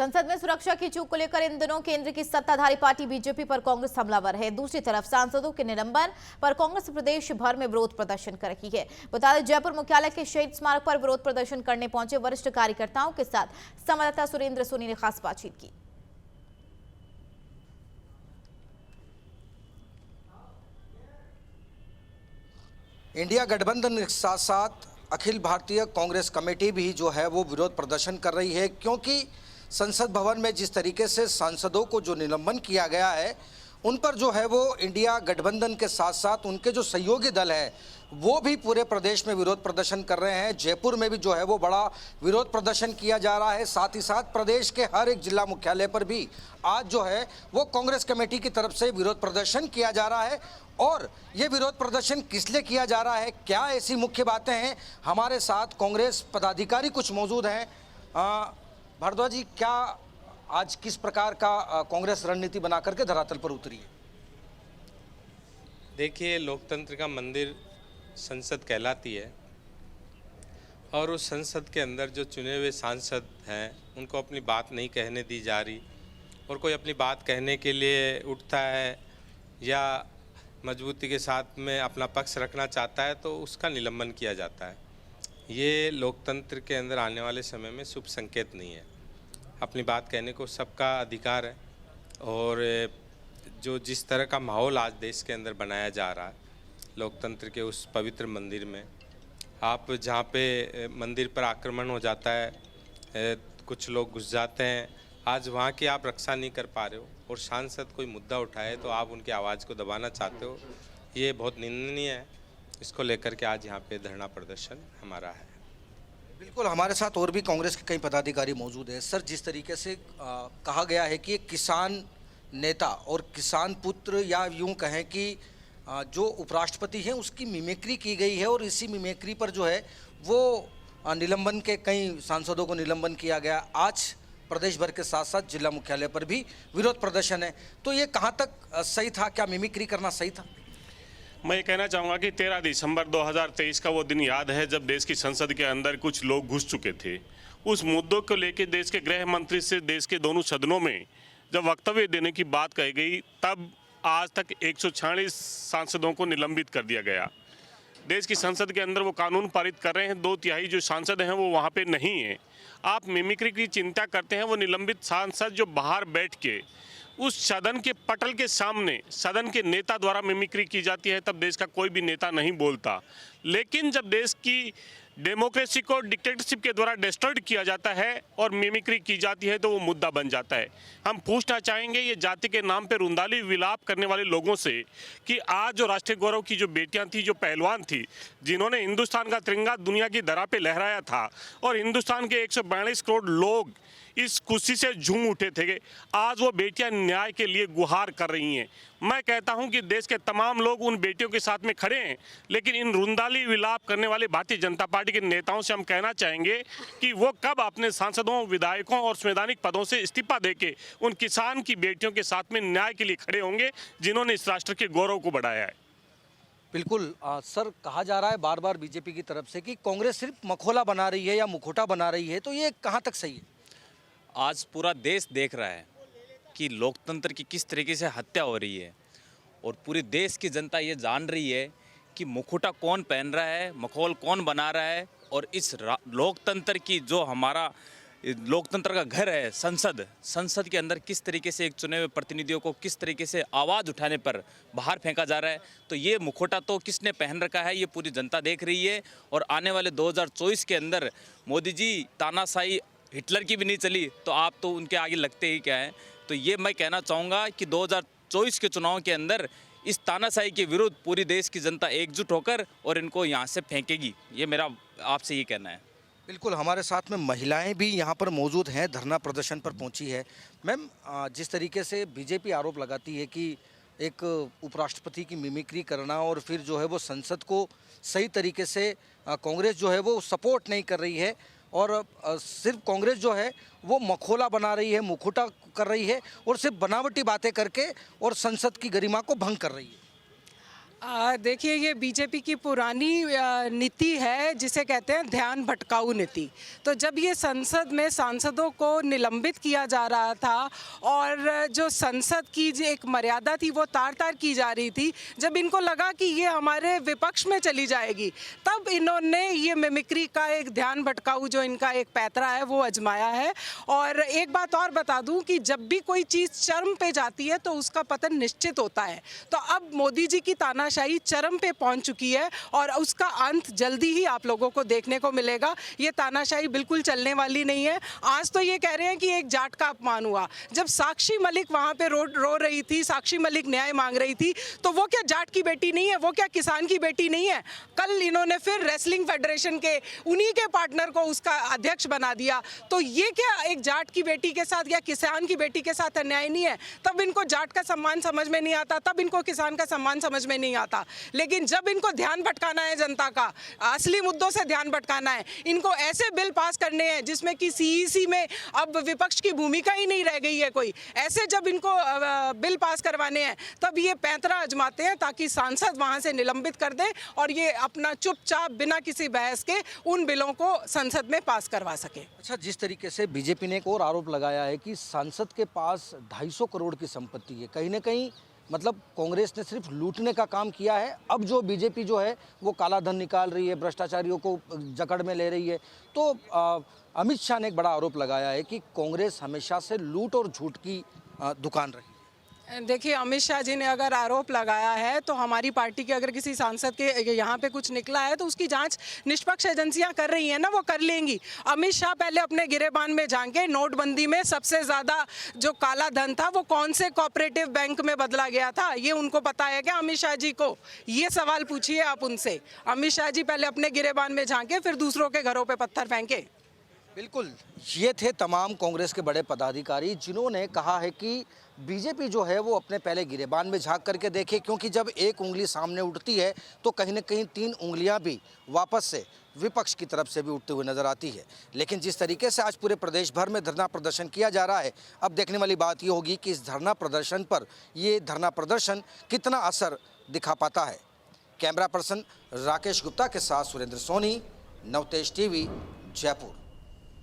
संसद में सुरक्षा की चूक को लेकर इन दिनों केंद्र की सत्ताधारी पार्टी बीजेपी पर कांग्रेस हमलावर है। दूसरी तरफ सांसदों के निलंबन पर कांग्रेस प्रदेश भर में विरोध प्रदर्शन कर रही है। बता दें, जयपुर मुख्यालय के शहीद स्मारक पर विरोध प्रदर्शन करने पहुंचे वरिष्ठ कार्यकर्ताओं के साथ संवाददाता सुरेंद्र सोनी ने खास बातचीत की। इंडिया गठबंधन के साथ साथ अखिल भारतीय कांग्रेस कमेटी भी जो है वो विरोध प्रदर्शन कर रही है, क्योंकि संसद भवन में जिस तरीके से सांसदों को जो निलंबन किया गया है उन पर जो है वो इंडिया गठबंधन के साथ साथ उनके जो सहयोगी दल है वो भी पूरे प्रदेश में विरोध प्रदर्शन कर रहे हैं। जयपुर में भी जो है वो बड़ा विरोध प्रदर्शन किया जा रहा है। साथ ही साथ प्रदेश के हर एक जिला मुख्यालय पर भी आज जो है वो कांग्रेस कमेटी की तरफ से विरोध प्रदर्शन किया जा रहा है। और ये विरोध प्रदर्शन किस लिए किया जा रहा है, क्या ऐसी मुख्य बातें हैं, हमारे साथ कांग्रेस पदाधिकारी कुछ मौजूद हैं। भारद्वाज जी, क्या आज किस प्रकार का कांग्रेस रणनीति बना करके धरातल पर उतरी है? देखिए, लोकतंत्र का मंदिर संसद कहलाती है और उस संसद के अंदर जो चुने हुए सांसद हैं उनको अपनी बात नहीं कहने दी जा रही, और कोई अपनी बात कहने के लिए उठता है या मजबूती के साथ में अपना पक्ष रखना चाहता है तो उसका निलंबन किया जाता है। ये लोकतंत्र के अंदर आने वाले समय में शुभ संकेत नहीं है। अपनी बात कहने को सबका अधिकार है, और जो जिस तरह का माहौल आज देश के अंदर बनाया जा रहा है लोकतंत्र के उस पवित्र मंदिर में, आप जहाँ पे मंदिर पर आक्रमण हो जाता है, कुछ लोग घुस जाते हैं, आज वहाँ की आप रक्षा नहीं कर पा रहे हो, और सांसद कोई मुद्दा उठाए तो आप उनकी आवाज़ को दबाना चाहते हो, ये बहुत निंदनीय है। इसको लेकर के आज यहाँ पे धरना प्रदर्शन हमारा है। बिल्कुल, हमारे साथ और भी कांग्रेस के कई पदाधिकारी मौजूद हैं। सर, जिस तरीके से कहा गया है कि एक किसान नेता और किसान पुत्र, या यूं कहें कि जो उपराष्ट्रपति हैं उसकी मिमिक्री की गई है, और इसी मिमिक्री पर जो है वो निलंबन के कई सांसदों को निलंबन किया गया। आज प्रदेश भर के साथ साथ जिला मुख्यालय पर भी विरोध प्रदर्शन है, तो ये कहाँ तक सही था? क्या मिमिक्री करना सही था? मैं ये कहना चाहूँगा कि 13 दिसंबर 2023 का वो दिन याद है जब देश की संसद के अंदर कुछ लोग घुस चुके थे। उस मुद्दों को लेकर देश के गृह मंत्री से देश के दोनों सदनों में जब वक्तव्य देने की बात कही गई, तब आज तक 146 सांसदों को निलंबित कर दिया गया। देश की संसद के अंदर वो कानून पारित कर रहे हैं, 2/3 जो सांसद हैं वो वहाँ पे नहीं हैं। आप मिमिक्री की चिंता करते हैं, वो निलंबित सांसद जो बाहर बैठ के उस सदन के पटल के सामने सदन के नेता द्वारा मिमिक्री की जाती है, तब देश का कोई भी नेता नहीं बोलता। लेकिन जब देश की डेमोक्रेसी को डिक्टेटरशिप के द्वारा डिस्ट्रॉय किया जाता है और मिमिक्री की जाती है तो वो मुद्दा बन जाता है। हम पूछना चाहेंगे ये जाति के नाम पे रुंदाली विलाप करने वाले लोगों से कि आज जो राष्ट्रीय गौरव की जो बेटियां थी, जो पहलवान थी, जिन्होंने हिंदुस्तान का तिरंगा दुनिया की धरा पे लहराया था, और हिंदुस्तान के 142 करोड़ लोग इस खुशी से झूम उठे थे, आज वो बेटियां न्याय के लिए गुहार कर रही हैं। मैं कहता हूं कि देश के तमाम लोग उन बेटियों के साथ में खड़े हैं, लेकिन इन रुंदाली विलाप करने वाले भारतीय जनता पार्टी के नेताओं से हम कहना चाहेंगे कि वो कब अपने सांसदों, विधायकों और संवैधानिक पदों से इस्तीफा देके उन किसान की बेटियों के साथ में न्याय के लिए खड़े होंगे जिन्होंने इस राष्ट्र के गौरव को बढ़ाया है। बिल्कुल सर, कहा जा रहा है बार बार बीजेपी की तरफ से कि कांग्रेस सिर्फ मखौला बना रही है या मुखौटा बना रही है, तो ये कहाँ तक सही है? आज पूरा देश देख रहा है कि लोकतंत्र की किस तरीके से हत्या हो रही है, और पूरे देश की जनता ये जान रही है कि मुखौटा कौन पहन रहा है, मखौल कौन बना रहा है, और इस लोकतंत्र की जो हमारा लोकतंत्र का घर है संसद के अंदर किस तरीके से एक चुने हुए प्रतिनिधियों को किस तरीके से आवाज़ उठाने पर बाहर फेंका जा रहा है। तो ये मुखौटा तो किसने पहन रखा है ये पूरी जनता देख रही है। और आने वाले 2024 के अंदर मोदी जी तानाशाही हिटलर की भी नहीं चली तो आप तो उनके आगे लगते ही क्या हैं। तो ये मैं कहना चाहूँगा कि 2024 के चुनाव के अंदर इस तानाशाही के विरुद्ध पूरी देश की जनता एकजुट होकर और इनको यहाँ से फेंकेगी, ये मेरा आपसे ये कहना है। बिल्कुल, हमारे साथ में महिलाएं भी यहाँ पर मौजूद हैं, धरना प्रदर्शन पर पहुँची है। मैम, जिस तरीके से बीजेपी आरोप लगाती है कि एक उपराष्ट्रपति की मिमिक्री करना और फिर जो है वो संसद को सही तरीके से कांग्रेस जो है वो सपोर्ट नहीं कर रही है, और सिर्फ कांग्रेस जो है वो मखौला बना रही है, मुखौटा कर रही है, और सिर्फ बनावटी बातें करके और संसद की गरिमा को भंग कर रही है। देखिए, ये बीजेपी की पुरानी नीति है जिसे कहते हैं ध्यान भटकाऊ नीति। तो जब ये संसद में सांसदों को निलंबित किया जा रहा था और जो संसद की जो एक मर्यादा थी वो तार तार की जा रही थी, जब इनको लगा कि ये हमारे विपक्ष में चली जाएगी, तब इन्होंने ये मिमिक्री का एक ध्यान भटकाऊ जो इनका एक पैतरा है वो आजमाया है। और एक बात और बता दूं कि जब भी कोई चीज़ चरम पे जाती है तो उसका पतन निश्चित होता है। तो अब मोदी जी की तानाशाही चरम पे पहुंच चुकी है और उसका अंत जल्दी ही आप लोगों को देखने को मिलेगा। ये तानाशाही बिल्कुल चलने वाली नहीं है। आज तो ये कह रहे हैं कि एक जाट का अपमान हुआ। जब साक्षी मलिक वहाँ पे रो रही थी, साक्षी मलिक न्याय मांग रही थी, तो वो क्या जाट की बेटी नहीं है? वो क्या किसान की बेटी नहीं है? कल इन्होंने फिर रेसलिंग फेडरेशन के उन्हीं के पार्टनर को उसका अध्यक्ष बना दिया। तो ये क्या एक जाट की बेटी के साथ या किसान की बेटी के साथ अन्याय नहीं है? तब इनको जाट का सम्मान समझ में नहीं आता, तब इनको किसान का सम्मान समझ में नहीं आता। लेकिन जब इनको ध्यान भटकाना है जनता का, असली मुद्दों से ध्यान भटकाना है, इनको ऐसे बिल पास करने हैं जिसमें कि सीईसी में अब विपक्ष की भूमिका ही नहीं रह गई है कोई, ऐसे जब इनको बिल पास करवाने हैं तब ये पैंतरा आजमाते हैं ताकि सांसद वहां से निलंबित कर दें और ये अपना चुपचाप बिना किसी बहस के उन बिलों को संसद में पास करवा सके। अच्छा, जिस तरीके से बीजेपी ने एक और आरोप लगाया है कि सांसद के पास 250 करोड़ की संपत्ति है, कहीं ना कहीं मतलब कांग्रेस ने सिर्फ लूटने का काम किया है। अब जो बीजेपी जो है वो काला धन निकाल रही है, भ्रष्टाचारियों को जकड़ में ले रही है। तो अमित शाह ने एक बड़ा आरोप लगाया है कि कांग्रेस हमेशा से लूट और झूठ की दुकान रही। देखिए, अमित शाह जी ने अगर आरोप लगाया है तो हमारी पार्टी के अगर किसी सांसद के यहाँ पे कुछ निकला है तो उसकी जांच निष्पक्ष एजेंसियां कर रही हैं ना, वो कर लेंगी। अमित शाह पहले अपने गिरेबान में झांके, नोटबंदी में सबसे ज़्यादा जो काला धन था वो कौन से कोऑपरेटिव बैंक में बदला गया था, ये उनको पता है क्या अमित शाह जी को? ये सवाल पूछिए आप उनसे। अमित शाह जी पहले अपने गिरेबान में झांके, फिर दूसरों के घरों पर पत्थर फेंके। बिल्कुल, ये थे तमाम कांग्रेस के बड़े पदाधिकारी जिन्होंने कहा है कि बीजेपी जो है वो अपने पहले गिरेबान में झांक करके देखे, क्योंकि जब एक उंगली सामने उठती है तो कहीं ना कहीं 3 उंगलियां भी वापस से विपक्ष की तरफ से भी उठते हुए नजर आती है। लेकिन जिस तरीके से आज पूरे प्रदेश भर में धरना प्रदर्शन किया जा रहा है, अब देखने वाली बात ये होगी कि इस धरना प्रदर्शन पर ये धरना प्रदर्शन कितना असर दिखा पाता है। कैमरा पर्सन राकेश गुप्ता के साथ सुरेंद्र सोनी, नवतेज टीवी, जयपुर।